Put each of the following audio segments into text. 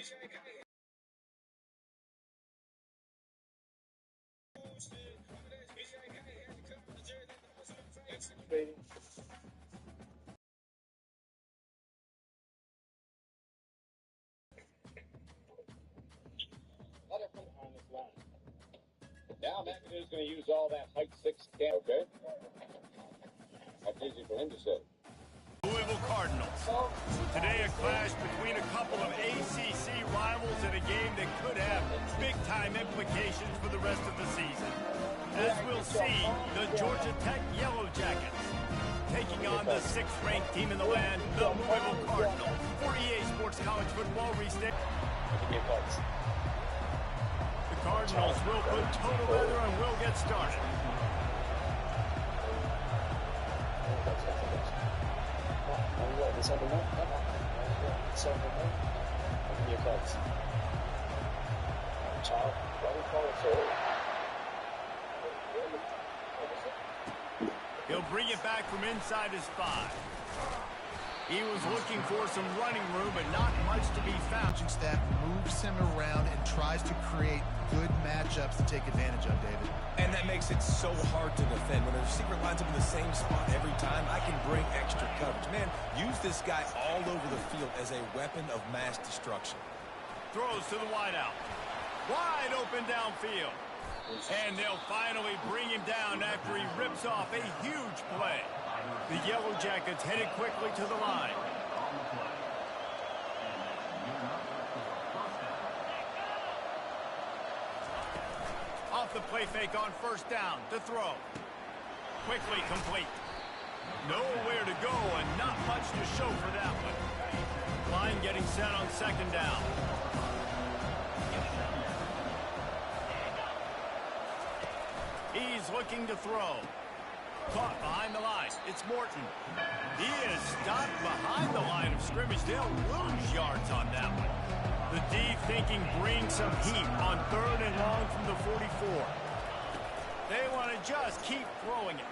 Now McAdoo's going to use all that height 6'10", okay? That's easy for him to say. Louisville Cardinals. Today a clash between a couple of ACC rivals in a game that could have big-time implications for the rest of the season. As we'll see, the Georgia Tech Yellow Jackets taking on the 6th-ranked team in the land, the Louisville Cardinals. For EA Sports College Football Restate. The Cardinals will put total leather and will get started. He'll bring it back from inside his 5. He was looking for some running room, but not much to be found. Staff moves him around and tries to create good matchups to take advantage of, David. And that makes it so hard to defend. When a receiver lines up in the same spot every time, I can bring extra coverage. Man, use this guy all over the field as a weapon of mass destruction. Throws to the wideout. Wide open downfield. And they'll finally bring him down after he rips off a huge play. The Yellow Jackets headed quickly to the line. Off the play fake on first down to throw. Quickly complete. Nowhere to go and not much to show for that one. Line getting set on second down. He's looking to throw. Caught behind the line. It's Morton. He is stopped behind the line of scrimmage. They'll lose yards on that one. The D thinking bring some heat on 3rd and long from the 44. They want to just keep throwing it.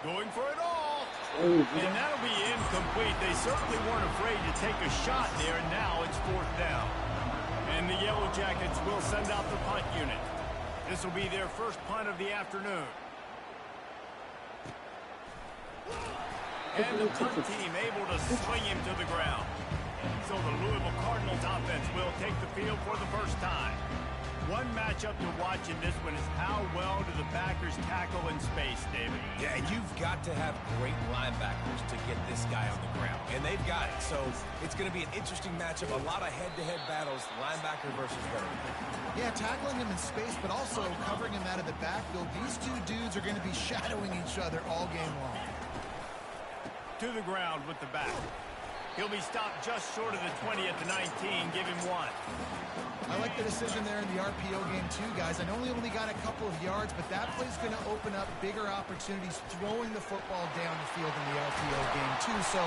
Going for it all. And that'll be incomplete. They certainly weren't afraid to take a shot there, and now it's 4th down. And the Yellow Jackets will send out the punt unit. This will be their first punt of the afternoon. And the punt team able to sling him to the ground. So the Louisville Cardinals offense will take the field for the first time. One matchup to watch in this one is how well do the backers tackle in space, David? Yeah, and you've got to have great linebackers to get this guy on the ground. And they've got it. So it's going to be an interesting matchup. A lot of head-to-head battles, linebacker versus running back. Yeah, tackling him in space, but also covering him out of the backfield. These two dudes are going to be shadowing each other all game long. To the ground with the back. He'll be stopped just short of the 20 at the 19. Give him 1. I like the decision there in the RPO game too, guys. I know he only got a couple of yards, but that play's going to open up bigger opportunities throwing the football down the field in the RPO game too. So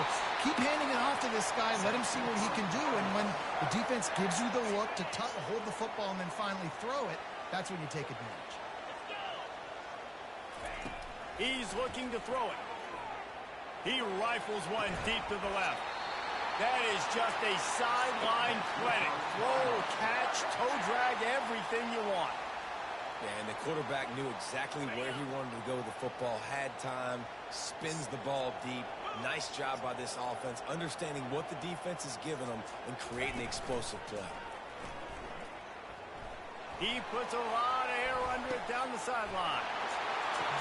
keep handing it off to this guy. Let him see what he can do. And when the defense gives you the look to hold the football and then finally throw it, that's when you take advantage. He's looking to throw it. He rifles one deep to the left. That is just a sideline clinic. Throw, catch, toe drag, everything you want. Yeah, and the quarterback knew exactly where he wanted to go with the football, had time, spins the ball deep. Nice job by this offense, understanding what the defense is giving them and creating the explosive play. He puts a lot of air under it down the sideline.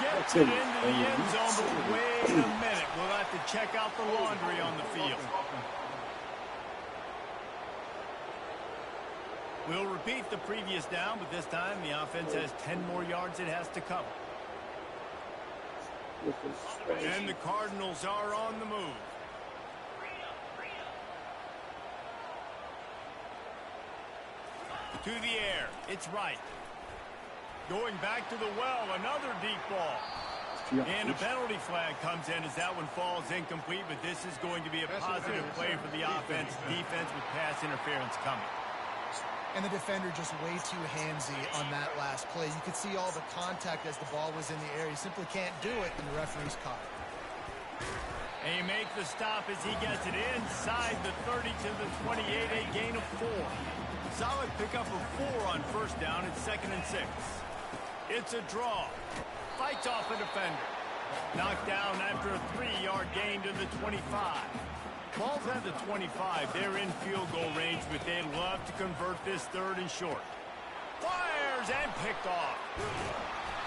Gets it into the end zone, but wait a minute. We'll have to check out the laundry on the field. We'll repeat the previous down, but this time the offense has 10 more yards it has to cover. And the Cardinals are on the move. To the air. It's right. Going back to the well, another deep ball. And a penalty flag comes in as that one falls incomplete, but this is going to be a positive play for the offense. Defense with pass interference coming. And the defender just way too handsy on that last play. You could see all the contact as the ball was in the air. He simply can't do it, and the referee's caught it. And he makes make the stop as he gets it inside the 30 to the 28, a gain of 4. Solid pickup of 4 on first down at 2nd and 6. It's a draw. Fights off a defender. Knocked down after a 3-yard gain to the 25. Ball's at the 25. They're in field goal range, but they'd love to convert this 3rd and short. Fires and picked off.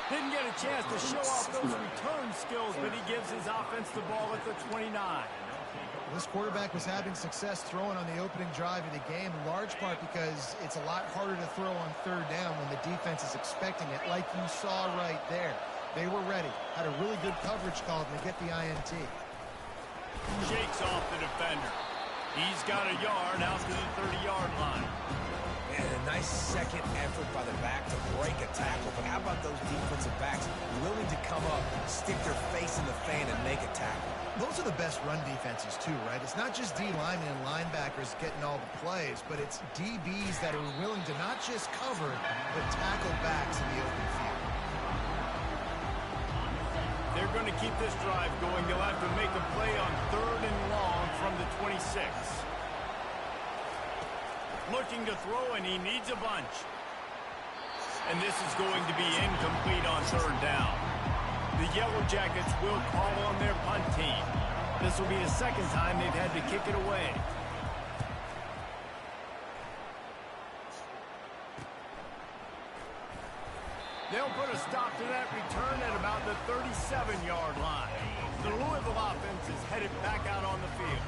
Didn't get a chance to show off those return skills, but he gives his offense the ball at the 29. This quarterback was having success throwing on the opening drive of the game, in large part because it's a lot harder to throw on 3rd down when the defense is expecting it, like you saw right there. They were ready, had a really good coverage call to get the INT. Shakes off the defender. He's got a yard out to the 30-yard line. And a nice second effort by the back to break a tackle. But how about those defensive backs willing to come up, stick their face in the fan, and make a tackle? Those are the best run defenses, too, right? It's not just D linemen and linebackers getting all the plays, but it's DBs that are willing to not just cover, but tackle backs in the open field. They're going to keep this drive going. They'll have to make a play on 3rd and long from the 26. Looking to throw, and he needs a bunch. And this is going to be incomplete on 3rd down. The Yellow Jackets will call on their punt team. This will be the 2nd time they've had to kick it away. They'll put a stop to that return at about the 37-yard line. The Louisville offense is headed back out on the field.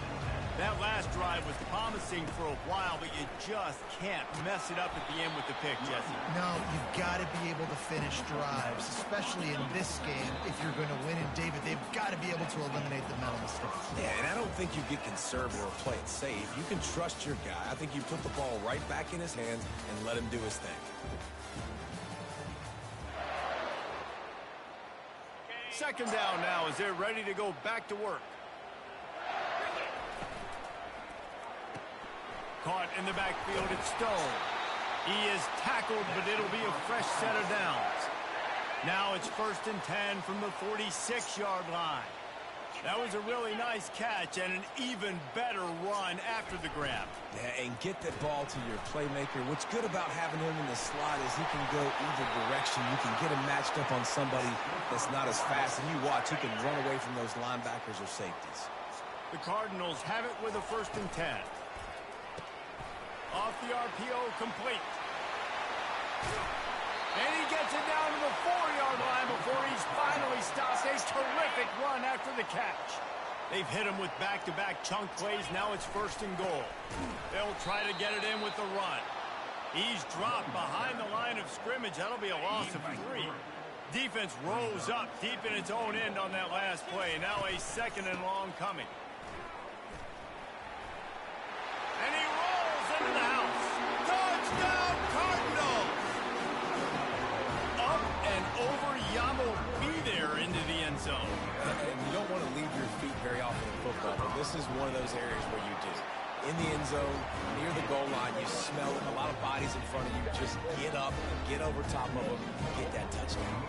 That last drive was promising for a while, but you just can't mess it up at the end with the pick, Jesse. No, you've got to be able to finish drives, especially in this game. If you're going to win, and David, they've got to be able to eliminate the mental mistakes. Yeah, and I don't think you get conservative or play it safe. You can trust your guy. I think you put the ball right back in his hands and let him do his thing. Second down now as they're ready to go back to work. Caught in the backfield, it's Stone. He is tackled, but it'll be a fresh set of downs. Now it's 1st and 10 from the 46-yard line. That was a really nice catch and an even better run after the grab. Yeah, and get that ball to your playmaker. What's good about having him in the slot is he can go either direction. You can get him matched up on somebody that's not as fast, and you watch, he can run away from those linebackers or safeties. The Cardinals have it with a 1st and 10. Off the RPO, complete. And he gets it down to the 4-yard line before he's finally stopped. A terrific run after the catch. They've hit him with back-to-back chunk plays. Now it's 1st and goal. They'll try to get it in with the run. He's dropped behind the line of scrimmage. That'll be a loss of 3. Defense rose up deep in its own end on that last play. Now a 2nd and long coming. And he rolls into the house. Touchdown, Cardinals! Up and over Yamo be there into the end zone. And you don't want to leave your feet very often in football, but this is one of those areas where you do. In the end zone, near the goal line, you smell it. A lot of bodies in front of you. Just get up, get over top of them, get that touchdown.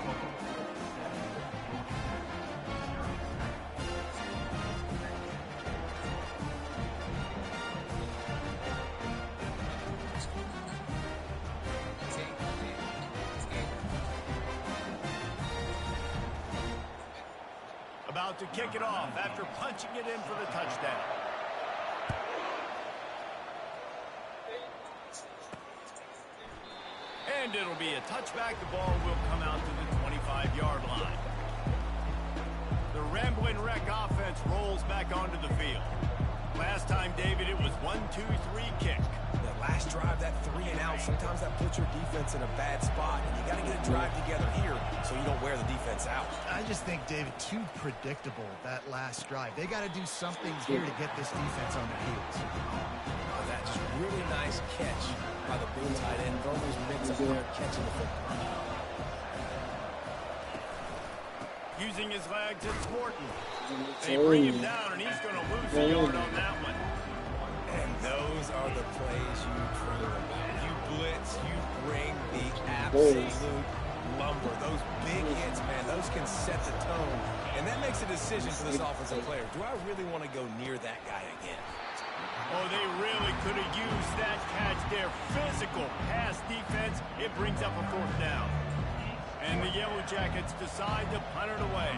About to kick it off after punching it in for the touchdown. And it'll be a touchback. The ball will come out to the 25-yard line. The Ramblin' Wreck offense rolls back onto the field. Last time, David, it was 1-2-3 kick. That last drive, that 3 and out, sometimes that puts your defense in a bad spot. And you got to get a drive together here so you don't wear the defense out. I just think, David, too predictable, that last drive. They got to do something here to get this defense on the heels. That just really nice catch by the blue tight end. Throw those mitts up there, catching the football. Using his legs, it's Morton. They bring him down, and he's going to lose a yard on that one. And those are the plays you dream about. You blitz, you bring the absolute lumber. Those big hits, man, those can set the tone. And that makes a decision for this offensive player. Do I really want to go near that guy again? Oh, they really could have used that catch there. Physical pass defense. It brings up a 4th down. And the Yellow Jackets decide to punt it away.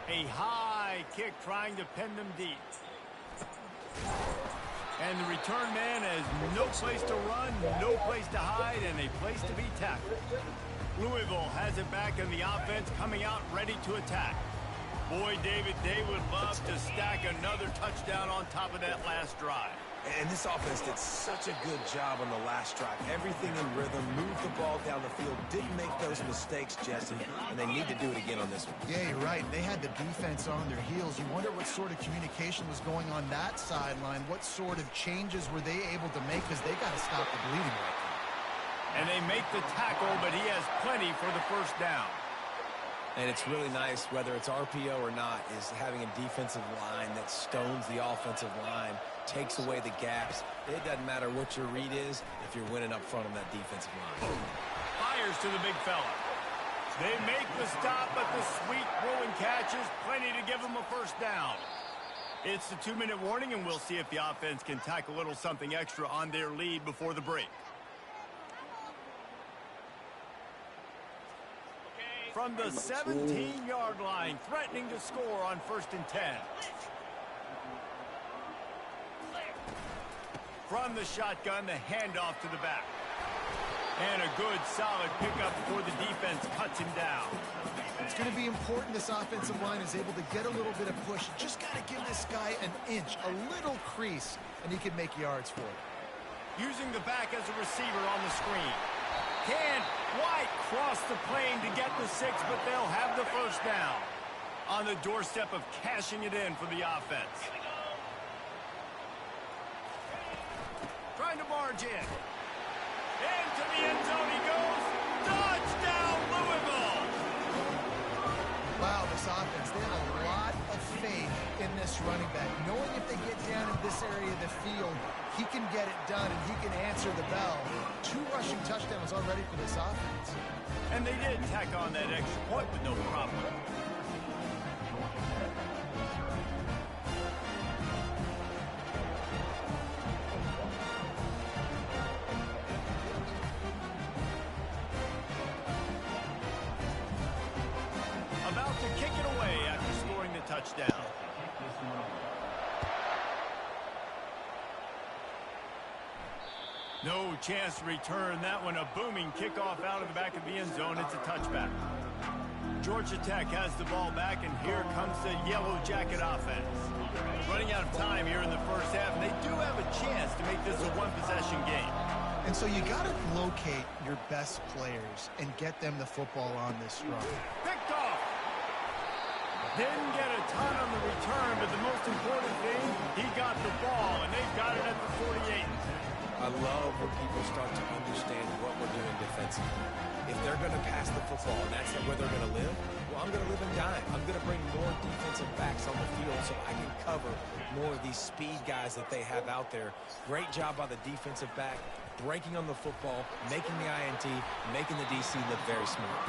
A high kick trying to pin them deep. And the return man has no place to run, no place to hide, and a place to be tackled. Louisville has it back, and the offense coming out ready to attack. Boy, David, they would love to stack another touchdown on top of that last drive. And this offense did such a good job on the last drive. Everything in rhythm, moved the ball down the field, didn't make those mistakes, Jesse, and they need to do it again on this one. Yeah, you're right. They had the defense on their heels. You wonder what sort of communication was going on that sideline. What sort of changes were they able to make, because they got to stop the bleeding right now. And they make the tackle, but he has plenty for the 1st down. And it's really nice, whether it's RPO or not, is having a defensive line that stones the offensive line, takes away the gaps. It doesn't matter what your read is if you're winning up front on that defensive line. Fires to the big fella. They make the stop, but the sweet throwing catch is plenty to give them a 1st down. It's the 2-minute warning, and we'll see if the offense can tack a little something extra on their lead before the break. From the 17-yard line, threatening to score on 1st and 10. From the shotgun, the handoff to the back. And a good, solid pickup before the defense cuts him down. It's going to be important this offensive line is able to get a little bit of push. Just got to give this guy an inch, a little crease, and he can make yards for it. Using the back as a receiver on the screen. Can White cross the plane to get the 6, but they'll have the 1st down. On the doorstep of cashing it in for the offense. Trying to barge in. Into the end zone he goes. Touchdown, Louisville! Wow, this offense, they have a lot of faith in this running back. Knowing if they get down in this area of the field, he can get it done and he can answer the bell. 2 rushing touchdowns already for this offense. And they did tack on that extra point with no problem. About to kick it away after scoring the touchdown. No chance to return that one. A booming kickoff out of the back of the end zone. It's a touchback. Georgia Tech has the ball back, and here comes the Yellow Jacket offense. Running out of time here in the 1st half, and they do have a chance to make this a 1-possession game. And so you got to locate your best players and get them the football on this run. Picked off. Didn't get a ton on the return, but the most important thing, he got the ball, and they've got it at the 48. I love when people start to understand what we're doing defensively. If they're going to pass the football and that's where they're going to live, well, I'm going to live and dime. I'm going to bring more defensive backs on the field so I can cover more of these speed guys that they have out there. Great job by the defensive back, breaking on the football, making the INT, making the DC look very smart.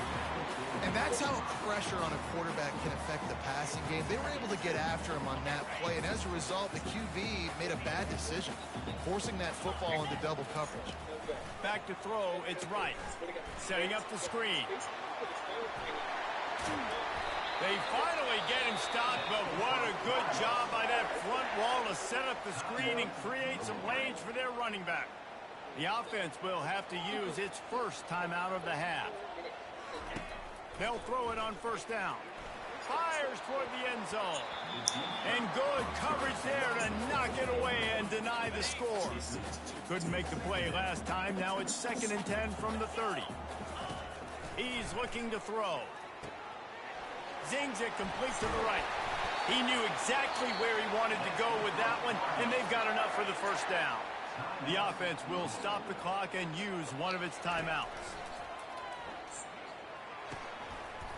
And that's how pressure on a quarterback can affect the passing game. They were able to get after him on that play, and as a result, the QB made a bad decision, forcing that football into double coverage. Back to throw, it's right. Setting up the screen. They finally get him stopped, but what a good job by that front wall to set up the screen and create some lanes for their running back. The offense will have to use its 1st timeout of the half. They'll throw it on 1st down. Fires toward the end zone. And good coverage there to knock it away and deny the score. Couldn't make the play last time. Now it's 2nd and 10 from the 30. He's looking to throw. Zings it complete to the right. He knew exactly where he wanted to go with that one, and they've got enough for the 1st down. The offense will stop the clock and use one of its timeouts.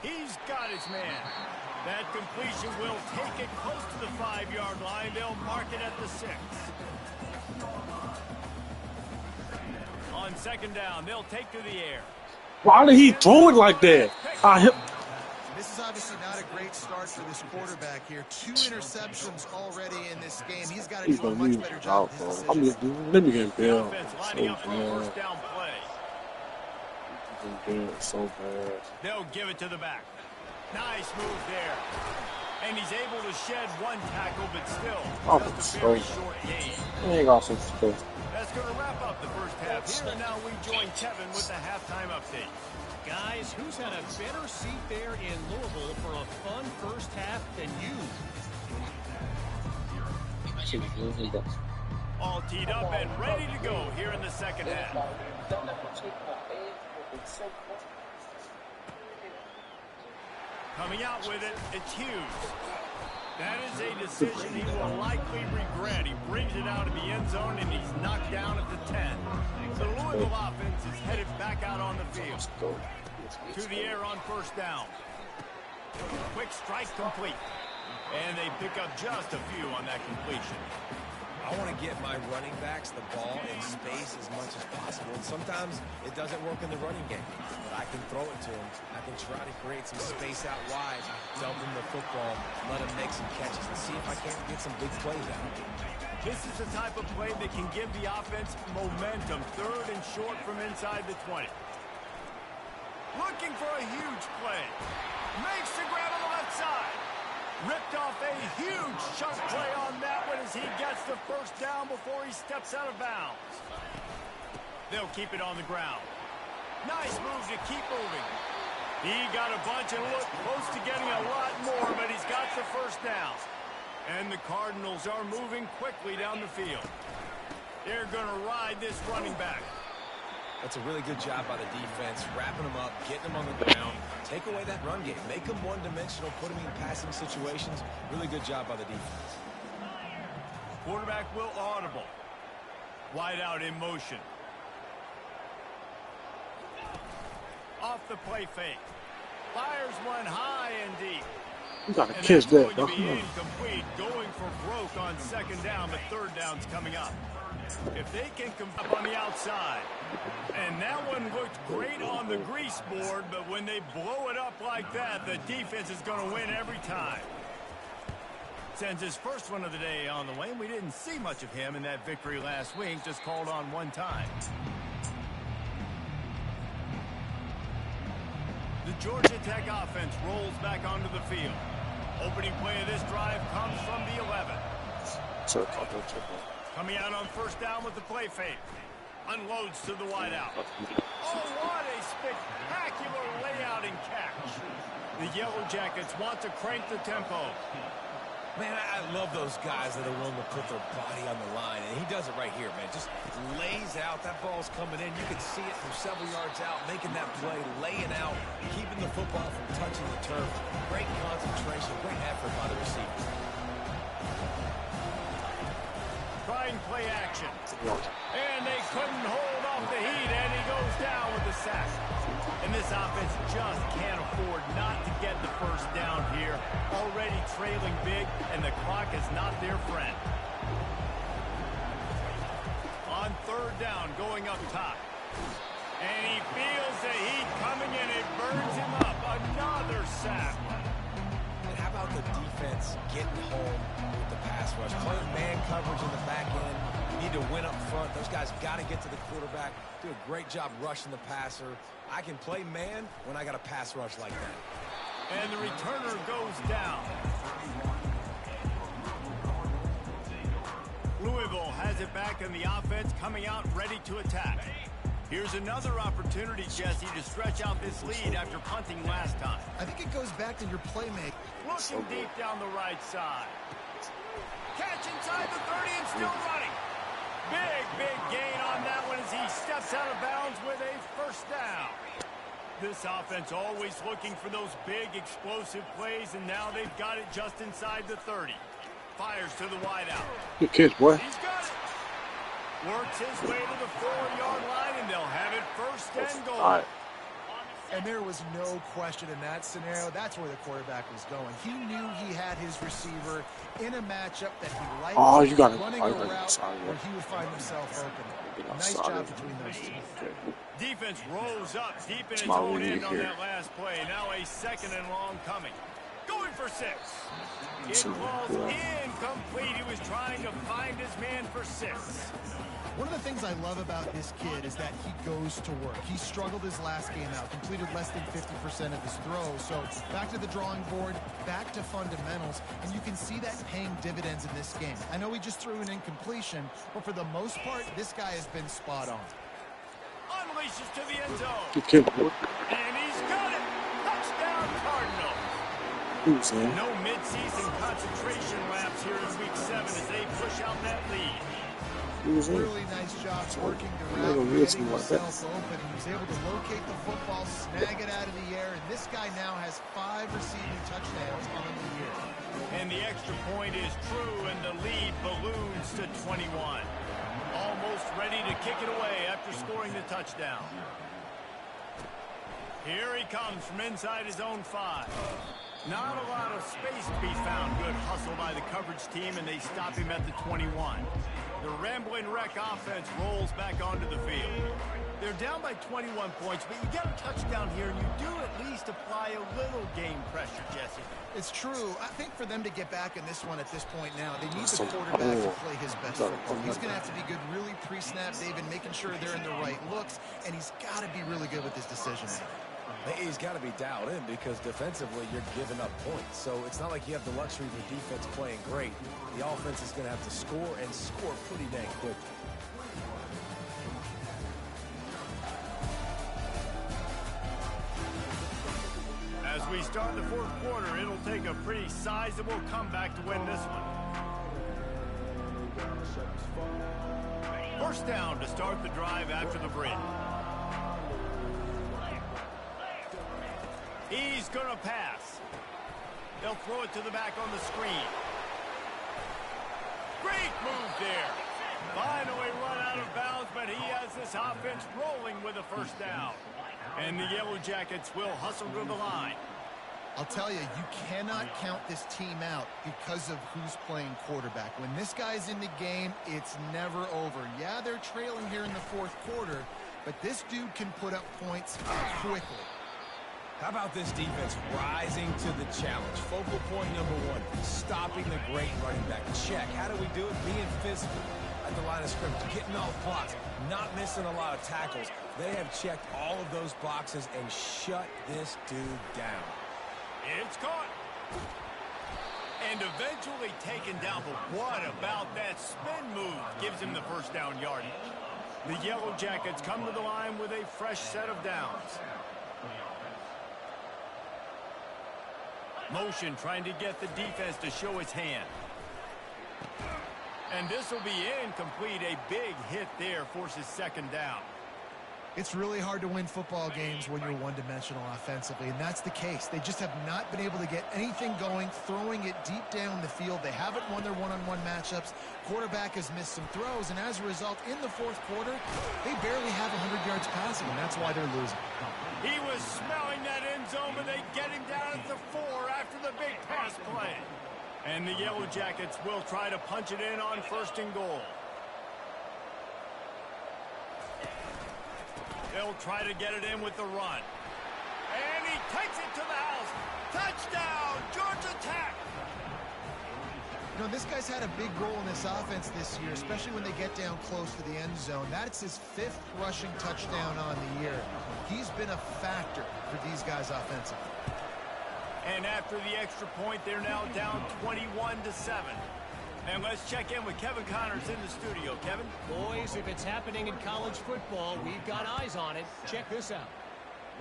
He's got his man. That completion will take it close to the 5-yard line. They'll mark it at the 6. On On second down, they'll take to the air. Why did he throw it like that? This is obviously not a great start for this quarterback here. 2 interceptions already in this game. He's got to do a much better job with his decisions. Let me get Bill. Offense lining up for a first down play. So bad. They'll give it to the back. Nice move there. And he's able to shed 1 tackle, but still just a very short gain. He ain't got some space. That's going to wrap up the first half here, and now we join Kevin with the halftime update. Guys, who's had a better seat there in Louisville for a fun first half than you? All teed up and ready to go here in the second half. Coming out with it, it's Hughes. That is a decision he will likely regret. He brings it out of the end zone, and he's knocked down at the 10. The Louisville offense is headed back out on the field. To the air on first down. Quick strike complete. And they pick up just a few on that completion. I want to get my running backs the ball in space as much as possible. And sometimes it doesn't work in the running game. But I can throw it to them. I can try to create some space out wide, dump them the football, let them make some catches, and see if I can't get some big plays out. This is the type of play that can give the offense momentum. 3rd and short from inside the 20. Looking for a huge play. Makes the grab on the left side. Ripped off a huge chunk play on that one as he gets the first down before he steps out of bounds. They'll keep it on the ground. Nice move to keep moving. He got a bunch and looked close to getting a lot more, but he's got the first down. And the Cardinals are moving quickly down the field. They're going to ride this running back. That's a really good job by the defense, wrapping them up, getting them on the ground. Take away that run game. Make them one-dimensional, put them in passing situations. Really good job by the defense. Quarterback will audible. Wide out in motion. Off the play fake. Fires one high and deep. You gotta catch that, though. Incomplete, going for broke on second down, but third down's coming up. If they can come up on the outside. And that one looked great on the grease board, but when they blow it up like that, the defense is going to win every time. Sends his first one of the day on the way, and we didn't see much of him in that victory last week, just called on 1 time. The Georgia Tech offense rolls back onto the field. Opening play of this drive comes from the 11. Coming out on first down with the play fake. Unloads to the wideout. Oh, what a spectacular layout and catch. The Yellow Jackets want to crank the tempo. Man, I love those guys that are willing to put their body on the line, and he does it right here, man. Just lays out. That ball's coming in. You can see it from several yards out, making that play, laying out, keeping the football from touching the turf. Great concentration, great effort by the receiver. Trying play action. And they couldn't hold off the heat, and he goes down with the sack. And this offense just can't afford not to get the first down here. Already trailing big, and the clock is not their friend. On third down, going up top. And he feels the heat coming, and it burns him up. Another sack. And how about the defense getting home with the pass rush? Playing man coverage in the back end. You need to win up front. Those guys got to get to the quarterback. Do a great job rushing the passer. I can play man when I got a pass rush like that. And the returner goes down. Louisville has it back in the offense, coming out ready to attack. Here's another opportunity, Jesse, to stretch out this lead after punting last time. I think it goes back to your playmaking. Looking deep down the right side. Catch inside the 30 and still running. Big gain on that one as he steps out of bounds with a first down. This offense always looking for those big explosive plays, and now they've got it just inside the 30. Fires to the wideout. Good catch, boy. He's got it. Works his way to the 4-yard line, and they'll have it first and goal. All right. And there was no question in that scenario. That's where the quarterback was going. He knew he had his receiver in a matchup that he liked. Oh, you got it. Running a route where he would find himself open. Nice job between those two. Okay. Defense rose up deep in its my own lead end on here. that last play. Now a 2nd and long coming. Going for 6. It falls incomplete. He was trying to find his man for 6. One of the things I love about this kid is that he goes to work. He struggled his last game out, completed less than 50% of his throws. So back to the drawing board, back to fundamentals, and you can see that paying dividends in this game. I know he just threw an incompletion, but for the most part, this guy has been spot on. Unleashes to the end zone. Good kid. And he's got it. Touchdown, Cardinals. Who's in? No midseason concentration laps here in Week 7 as they push out that lead. Who's in? Really nice job working the They're route, gonna get getting some like that. himself open. He was able to locate the football, snag it out of the air, and this guy now has 5 receiving touchdowns on the year. And the extra point is true, and the lead balloons to 21. Almost ready to kick it away after scoring the touchdown. Here he comes from inside his own 5. Not a lot of space to be found. Good hustle by the coverage team, and they stop him at the 21. The Rambling Wreck offense rolls back onto the field. They're down by 21 points, but you get a touchdown here, and you do at least apply a little game pressure, Jesse. It's true. I think for them to get back in this one at this point now, they need the quarterback to play his best football. He's going to have to be good really pre-snap, David, making sure they're in the right looks, and he's got to be really good with his decisions. He's got to be dialed in because defensively you're giving up points. So it's not like you have the luxury of the defense playing great. The offense is going to have to score and score pretty dang quick. As we start the 4th quarter, it'll take a pretty sizable comeback to win this one. 1st down to start the drive after the break. He's going to pass. They'll throw it to the back on the screen. Great move there. Finally run out of bounds, but he has this offense rolling with a 1st down. And the Yellow Jackets will hustle to the line. I'll tell you, you cannot count this team out because of who's playing quarterback. When this guy's in the game, it's never over. Yeah, they're trailing here in the 4th quarter, but this dude can put up points quickly. How about this defense rising to the challenge? Focal point number 1, stopping the great running back. Check. How do we do it? Being physical at the line of scrimmage, getting off blocks, not missing a lot of tackles. They have checked all of those boxes and shut this dude down. It's caught. And eventually taken down, but what about that spin move? Gives him the 1st down yardage. The Yellow Jackets come to the line with a fresh set of downs. Motion trying to get the defense to show its hand. And this will be incomplete. A big hit there forces 2nd down. It's really hard to win football games when you're one-dimensional offensively, and that's the case. They just have not been able to get anything going, throwing it deep down the field. They haven't won their one-on-one matchups. Quarterback has missed some throws, and as a result, in the 4th quarter, they barely have 100 yards passing, and that's why they're losing. He was smelling that end zone, but they get him down at the 4 after the big pass play. And the Yellow Jackets will try to punch it in on 1st and goal. They'll try to get it in with the run. And he takes it to the house. Touchdown, Georgia Tech. You know, this guy's had a big role in this offense this year, especially when they get down close to the end zone. That's his 5th rushing touchdown on the year. He's been a factor for these guys offensively. And after the extra point, they're now down 21-7. And let's check in with Kevin Connors in the studio. Kevin? Boys, if it's happening in college football, we've got eyes on it. Check this out.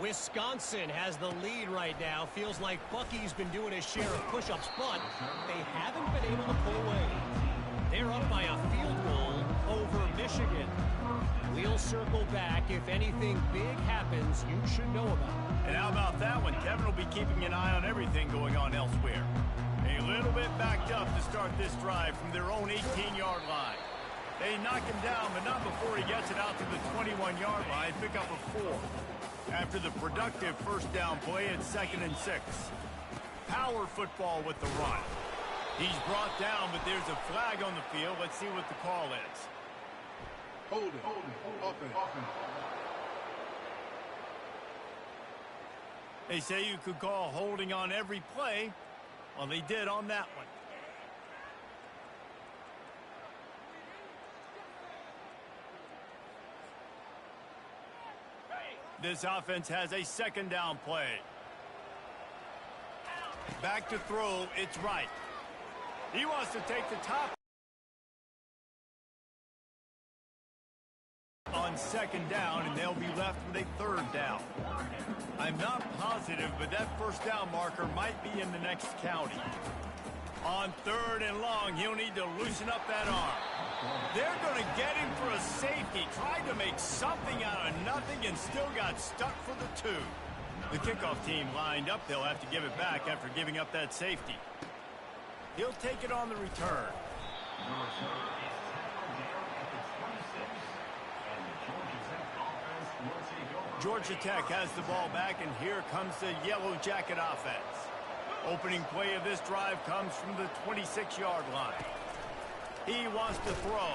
Wisconsin has the lead right now. Feels like Bucky's been doing his share of push-ups, but they haven't been able to pull away. They're up by a field goal over Michigan. We'll circle back. If anything big happens, you should know about it. And how about that one? Kevin will be keeping an eye on everything going on elsewhere. A little bit backed up to start this drive from their own 18-yard line. They knock him down, but not before he gets it out to the 21-yard line. Pick up a 4. After the productive first down play at 2nd and 6. Power football with the run. He's brought down, but there's a flag on the field. Let's see what the call is. Hold it. Offense. They say you could call holding on every play. Well, they did on that one. This offense has a 2nd down play. Back to throw, it's right. He wants to take the top on 2nd down, and they'll be left with a 3rd down. I'm not positive, but that 1st down marker might be in the next county. On 3rd and long, he'll need to loosen up that arm. They're going to get him for a safety. Tried to make something out of nothing and still got stuck for the 2. The kickoff team lined up. They'll have to give it back after giving up that safety. He'll take it on the return. Georgia Tech has the ball back, and here comes the Yellow Jacket offense. Opening play of this drive comes from the 26-yard line. He wants to throw.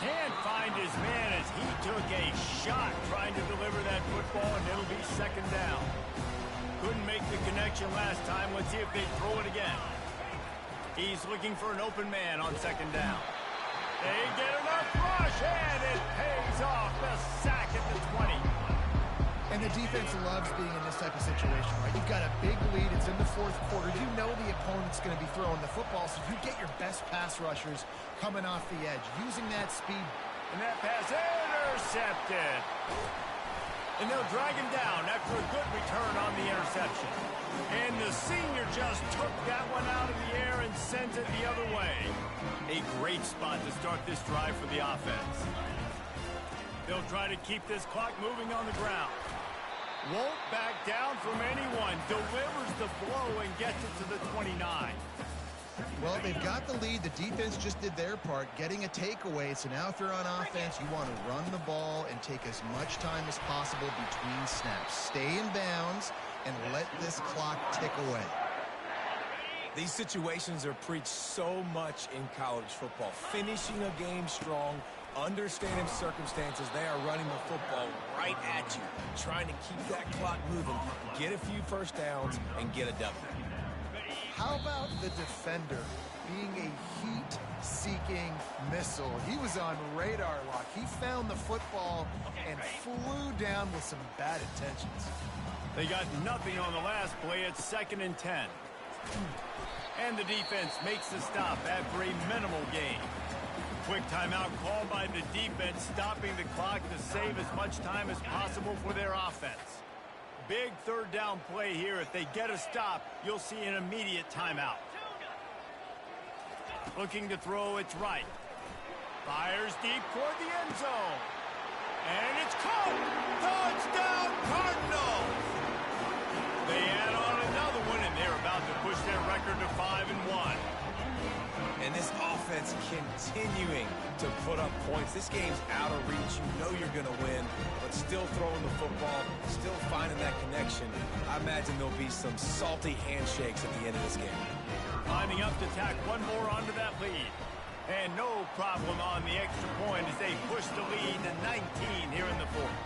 Can't find his man as he took a shot trying to deliver that football, and it'll be 2nd down. Couldn't make the connection last time. Let's see if they throw it again. He's looking for an open man on 2nd down. They get enough rush, and it pays off. The sack at the 20. And the defense loves being in this type of situation, right? You've got a big lead. It's in the 4th quarter. You know the opponent's going to be throwing the football, so you get your best pass rushers coming off the edge, using that speed. And that pass intercepted. And they'll drag him down after a good return on the interception. And the senior just took that one out of the air and sent it the other way. A great spot to start this drive for the offense. They'll try to keep this clock moving on the ground. Won't back down from anyone. Delivers the blow and gets it to the 29. Well, they've got the lead. The defense just did their part, getting a takeaway. So now if you're on offense, you want to run the ball and take as much time as possible between snaps. Stay in bounds and let this clock tick away. These situations are preached so much in college football. Finishing a game strong, understanding circumstances. They are running the football right at you, trying to keep that clock moving, get a few first downs, and get a W. How about the defender being a heat-seeking missile? He was on radar lock. He found the football and flew down with some bad intentions. They got nothing on the last play. It's 2nd and 10. And the defense makes the stop after a minimal gain. Quick timeout called by the defense, stopping the clock to save as much time as possible for their offense. Big 3rd down play here. If they get a stop, you'll see an immediate timeout. Looking to throw, it's right. Fires deep toward the end zone. And it's caught! Touchdown, Cardinals! They add on another one, and they're about to push their record to 5-1. And this offense continuing to put up points. This game's out of reach. You know you're going to win, but still throwing the football, still finding that connection. I imagine there'll be some salty handshakes at the end of this game. Lining up to tack one more onto that lead. And no problem on the extra point as they push the lead to 19 here in the 4th.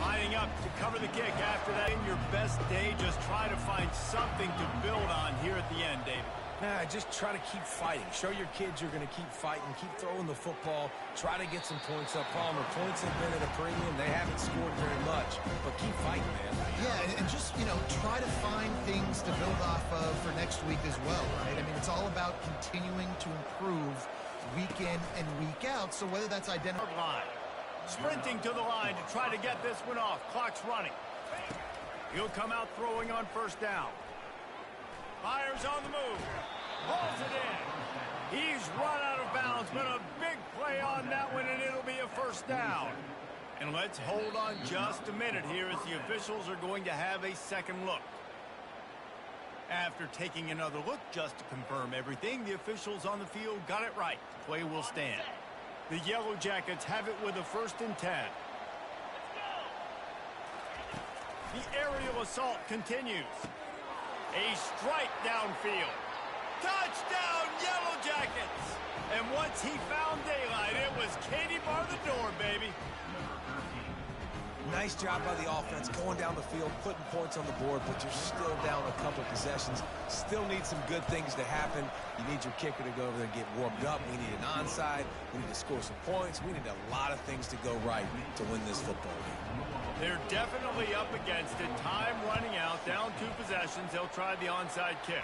Lining up to cover the kick after that. In your best day, just try to find something to build on here at the end, David. Nah, just try to keep fighting. Show your kids you're going to keep fighting, keep throwing the football, try to get some points up. Palmer, points have been at a premium. They haven't scored very much, but keep fighting, man. Yeah, and just, try to find things to build off of for next week as well, right? I mean, it's all about continuing to improve week in and week out, so whether that's identifying. Sprinting to the line to try to get this one off. Clock's running. He'll come out throwing on 1st down. Fires on the move. Hauls it in. He's run out of bounds, but a big play on that one, and it'll be a 1st down. And let's hold on just a minute here as the officials are going to have a second look. After taking another look just to confirm everything, the officials on the field got it right. Play will stand. The Yellow Jackets have it with a 1st and 10. The aerial assault continues. A strike downfield. Touchdown, Yellow Jackets! And once he found daylight, it was Katie bar the door, baby. Nice job by the offense going down the field, putting points on the board, but you're still down a couple possessions. Still need some good things to happen. You need your kicker to go over there and get warmed up. We need an onside. We need to score some points. We need a lot of things to go right to win this football game. They're definitely up against it. Time running out, down 2 possessions. They'll try the onside kick.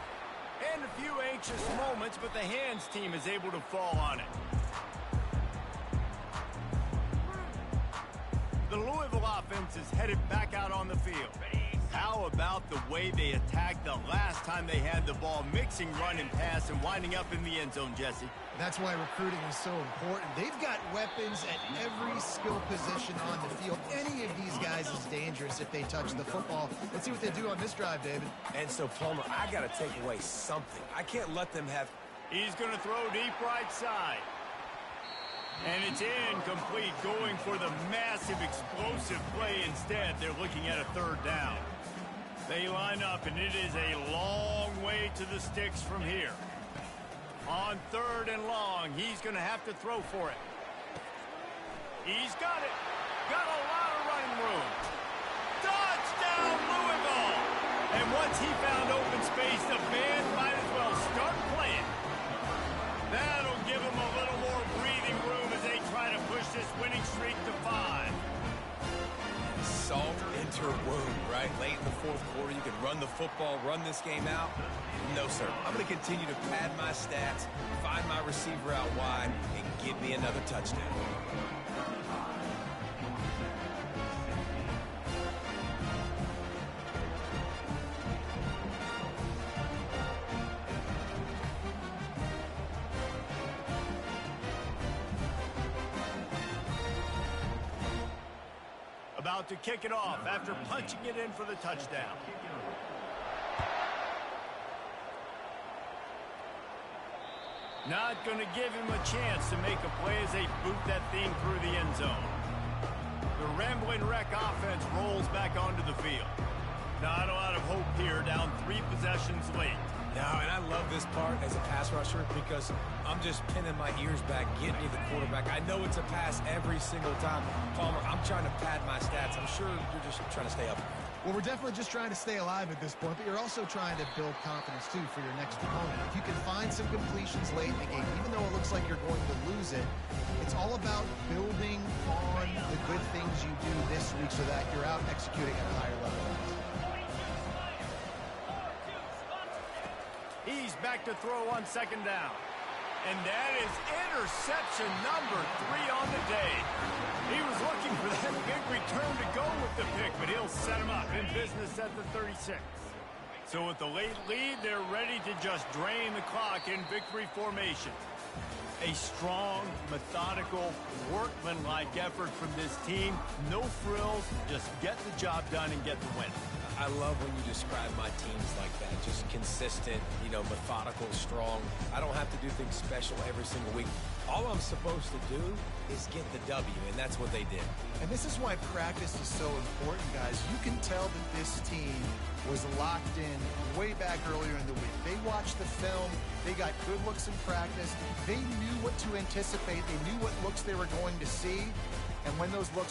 And a few anxious moments, but the hands team is able to fall on it. The Louisville offense is headed back out on the field. How about the way they attacked the last time they had the ball, mixing run and pass and winding up in the end zone, Jesse? That's why recruiting is so important. They've got weapons at every skill position on the field. Any of these guys is dangerous if they touch the football. Let's see what they do on this drive, David. And so, Palmer, I got to take away something. I can't let them have... He's going to throw deep right side. And it's incomplete, going for the massive explosive play instead. They're looking at a 3rd down. They line up, and it is a long way to the sticks from here. On 3rd and long, he's going to have to throw for it. He's got it. Got a lot of running room. Touchdown, Louisville! And once he found open space, the band might as well start playing. That'll give him a little more breathing room as they try to push this winning streak to 5. Salt into a wound, right? Late in the 4th quarter, you can run the football, run this game out. No, sir. I'm going to continue to pad my stats, find my receiver out wide, and give me another touchdown. About to kick it off after punching it in for the touchdown. Not going to give him a chance to make a play as they boot that thing through the end zone. The Rambling Wreck offense rolls back onto the field. Not a lot of hope here, down 3 possessions late. No, and I love this part as a pass rusher because I'm just pinning my ears back, getting to the quarterback. I know it's a pass every single time. Palmer, I'm trying to pad my stats. I'm sure you're just trying to stay up. Well, we're definitely just trying to stay alive at this point, but you're also trying to build confidence, too, for your next opponent. If you can find some completions late in the game, even though it looks like you're going to lose it, it's all about building on the good things you do this week so that you're out executing at a higher level. He's back to throw on 2nd down. And that is interception number 3 on the day. He was looking for that big return to go with the pick, but he'll set him up in business at the 36. So with the late lead, they're ready to just drain the clock in victory formation. A strong, methodical, workmanlike effort from this team. No frills, just get the job done and get the win. I love when you describe my teams like that. Just consistent, methodical, strong. I don't have to do things special every single week. All I'm supposed to do is get the W, and that's what they did. And this is why practice is so important, guys. You can tell that this team was locked in way back earlier in the week. They watched the film. They got good looks in practice. They knew what to anticipate. They knew what looks they were going to see. And when those looks